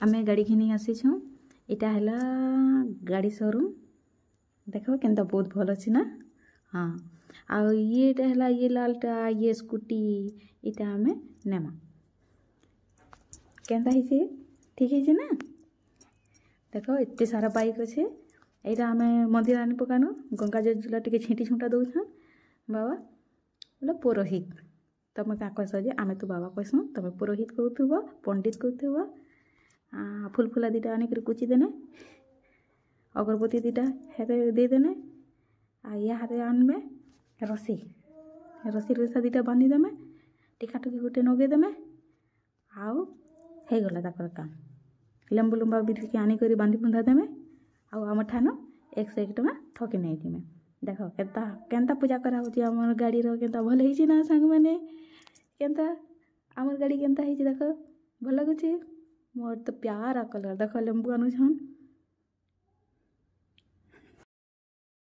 आमे गाड़ी घिनी आसीछूँ। इटा है गाड़ी शोरूम। देख केनता बहुत भल अच्छी ना। हाँ आउ येटा है ये लालटा ये स्कूटी इटा आमे नेमा केनता ही ठीक है ना। देख एत सारा बाइक अच्छे। यहाँ आम मंदिर आनी पकानु गंगा जल टे छिंटी छुंटा दौन बाबा बोले पुरोहित तुम क्या कहस जे आम तो बाबा कहसूँ तुम पुरोहित कहूब पंडित कहूब फुल फुला दीटा आनिक कुची देने अगरबत्ती दीटा हेरे देदेने या हाथे आनबे रसी रसी रेसा दीटा बांधिदेमे टिका टुकी गोटे नगेदेमे आउ हो गला ताकर काम लेंबू लुम्बा बिटिके आनिक बांधि बुंधा देमे आम ठान 101 टଙ୍କା ठकी नहीं जिमे। देख केनता केनता पूजा करा होची हमर गाड़ी रो केनता भल हेची ना संग माने केनता हमर गाड़ी केनता हेची देख भल लागुची मोर तो प्यारा कलर देख लेंबू आनु छन